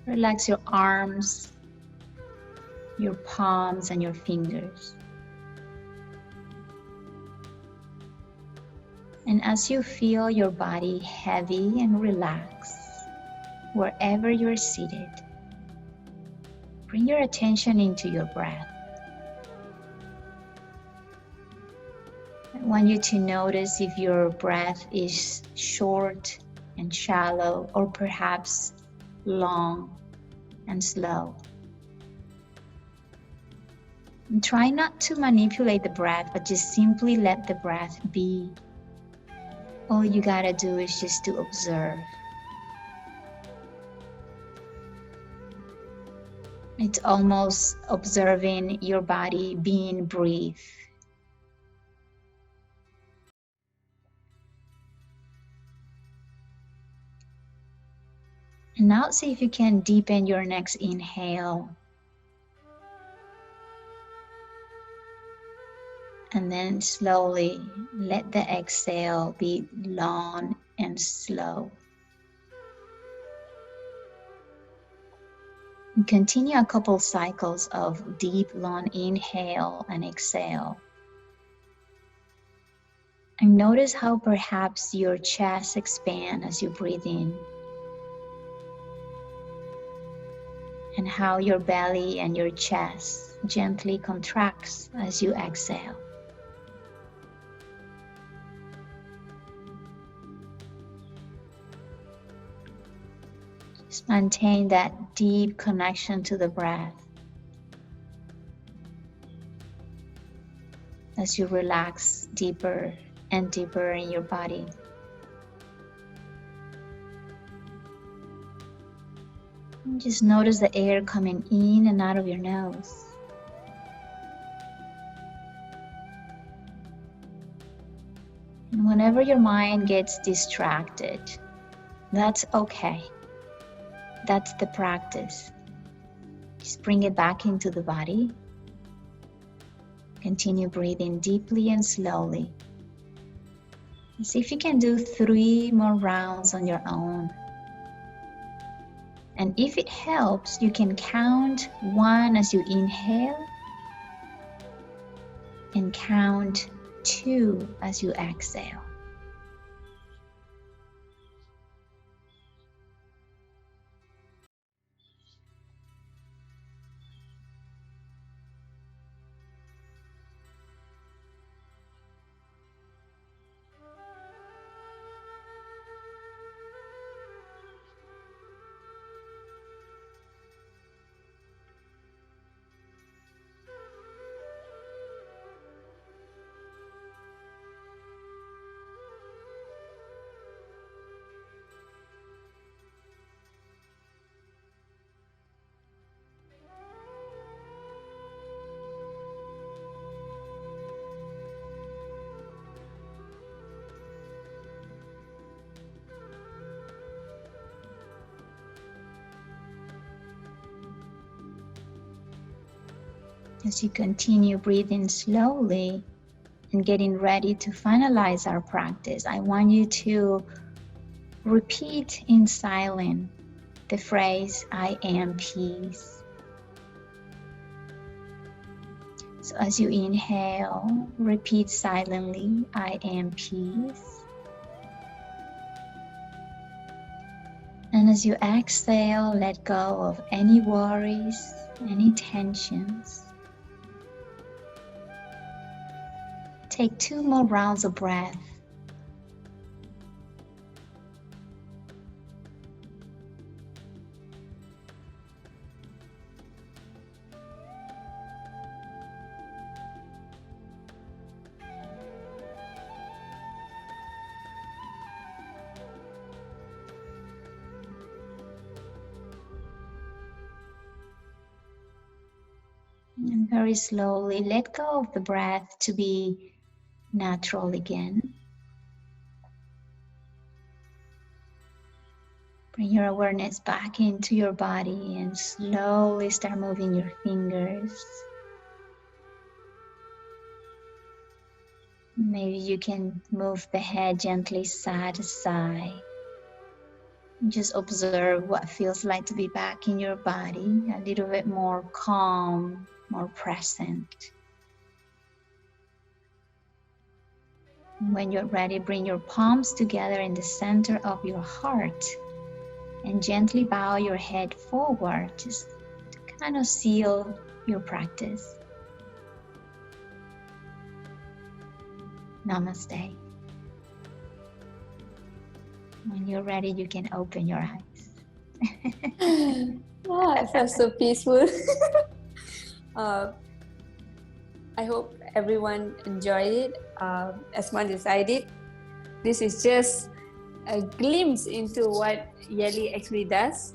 Relax your arms, your palms and your fingers. And as you feel your body heavy and relaxed, wherever you're seated, bring your attention into your breath. I want you to notice if your breath is short and shallow, or perhaps long and slow. And try not to manipulate the breath, but just simply let the breath be. All you gotta do is just to observe. It's almost observing your body being breathed. And now see if you can deepen your next inhale. And then slowly let the exhale be long and slow. And continue a couple cycles of deep, long inhale and exhale. And notice how perhaps your chest expands as you breathe in, and how your belly and your chest gently contracts as you exhale. Just maintain that deep connection to the breath as you relax deeper and deeper in your body. And just notice the air coming in and out of your nose. And whenever your mind gets distracted, that's okay. That's the practice. Just bring it back into the body. Continue breathing deeply and slowly. And see if you can do 3 more rounds on your own. And if it helps, you can count 1 as you inhale and count 2 as you exhale. As you continue breathing slowly and getting ready to finalize our practice, I want you to repeat in silence the phrase, I am peace. So as you inhale, repeat silently, I am peace. And as you exhale, let go of any worries, any tensions. Take 2 more rounds of breath. And very slowly let go of the breath to be natural again. Bring your awareness back into your body and slowly start moving your fingers. Maybe you can move the head gently side to side. Just observe what it feels like to be back in your body, a little bit more calm, more present. When you're ready, bring your palms together in the center of your heart and gently bow your head forward, just to kind of seal your practice. Namaste. When you're ready, you can open your eyes. I felt so peaceful. I hope everyone enjoyed it as much as I did. This is just a glimpse into what Yely actually does.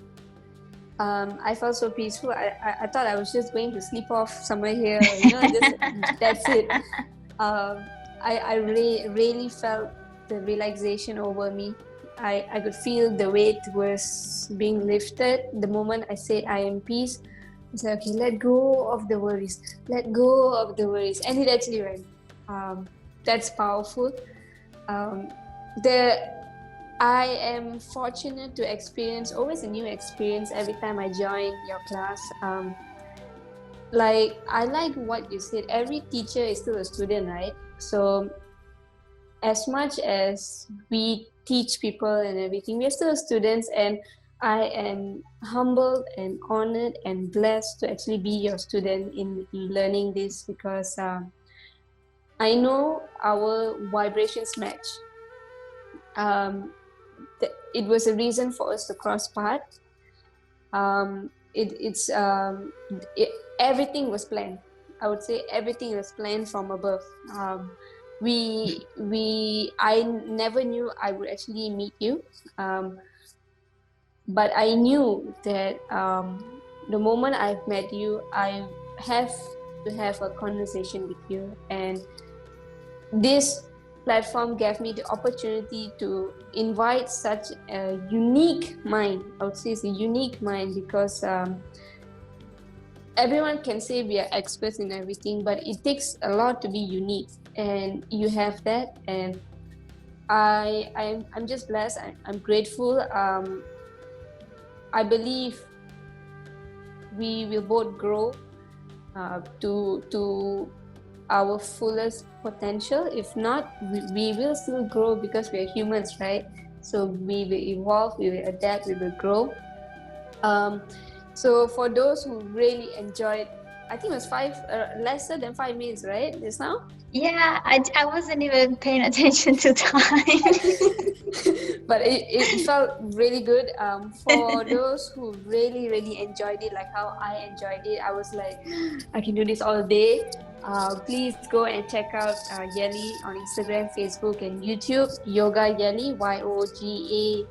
I felt so peaceful. I thought I was just going to sleep off somewhere here, just that's it. I really felt the relaxation over me. I could feel the weight was being lifted the moment I said I am peace. I said, okay, let go of the worries. Let go of the worries. And it actually went. That's powerful. Um, the I am fortunate to experience always a new experience every time I join your class. Like I like what you said. Every teacher is still a student, right? So as much as we teach people and everything, we're still students, and I am humbled and honored and blessed to actually be your student in learning this, because I know our vibrations match. It was a reason for us to cross paths. It's everything was planned. I would say everything was planned from above. I never knew I would actually meet you, um, but I knew that the moment I've met you, I have to have a conversation with you, and this platform gave me the opportunity to invite such a unique mind. I would say it's a unique mind, because everyone can say we are experts in everything, but it takes a lot to be unique, and you have that. And I'm just blessed. I'm grateful. I believe we will both grow to our fullest potential. If not, we will still grow, because we are humans, right? So we will evolve, we will adapt, we will grow. So for those who really enjoyed, I think it was lesser than 5 minutes, right? Just now. Yeah, I wasn't even paying attention to time. But it felt really good. For those who really really enjoyed it, like how I enjoyed it, I was like, I can do this all day. Please go and check out Yely on Instagram, Facebook, and YouTube. Yoga Yely, YOGAYELY.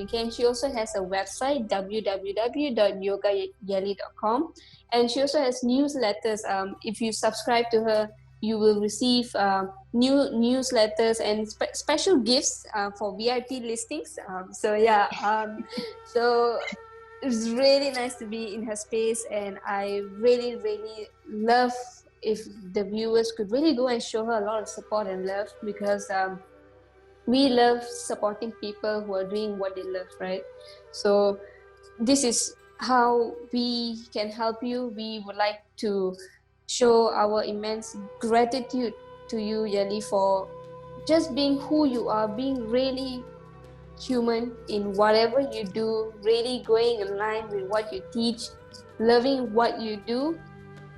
Okay, and she also has a website, www.yogayely.com, and she also has newsletters. If you subscribe to her, you will receive new newsletters and special gifts for VIP listings. So it's really nice to be in her space, and I really, really love if the viewers could really go and show her a lot of support and love, because we love supporting people who are doing what they love, right? So this is how we can help you. We would like to show our immense gratitude to you, Yely, for just being who you are, being really human in whatever you do, really going in line with what you teach, loving what you do,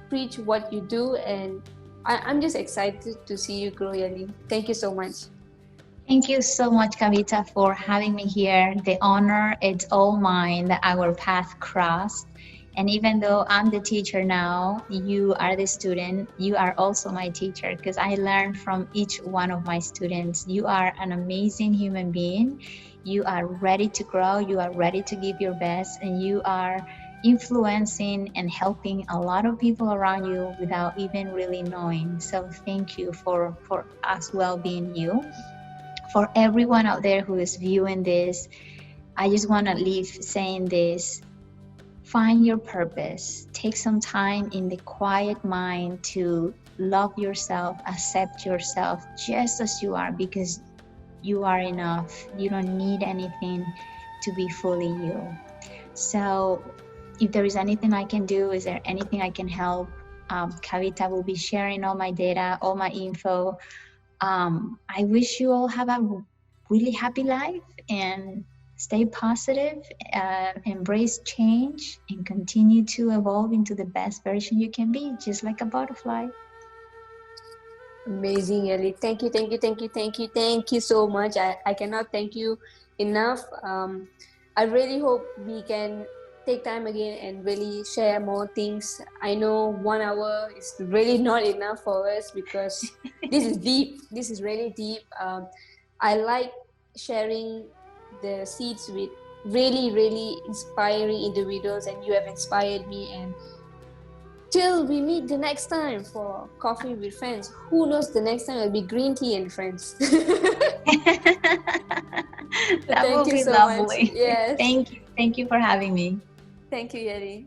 preach what you do, and I'm just excited to see you grow, Yely. Thank you so much. Thank you so much, Kavita, for having me here. The honor, it's all mine that our path crossed. And even though I'm the teacher now, you are the student, you are also my teacher, because I learned from each one of my students. You are an amazing human being. You are ready to grow, you are ready to give your best, and you are influencing and helping a lot of people around you without even really knowing. So thank you for as well being you. For everyone out there who is viewing this, I just want to leave saying this. Find your purpose. Take some time in the quiet mind to love yourself, accept yourself just as you are, because you are enough. You don't need anything to be fully you. So if there is anything I can do, is there anything I can help? Kavita will be sharing all my data, all my info. I wish you all have a really happy life and stay positive, embrace change, and continue to evolve into the best version you can be, just like a butterfly. Amazing, Yely. Thank you, thank you, thank you, thank you, thank you so much. I cannot thank you enough. I really hope we can take time again and really share more things. I know 1 hour is really not enough for us, because this is deep. This is really deep. I like sharing the seeds with really, really inspiring individuals, and you have inspired me. And till we meet the next time for Coffee with Friends. Who knows, the next time it'll be green tea and friends. That Thank will you be so much. lovely. Yes. Thank you. Thank you for having me. Thank you, Yely.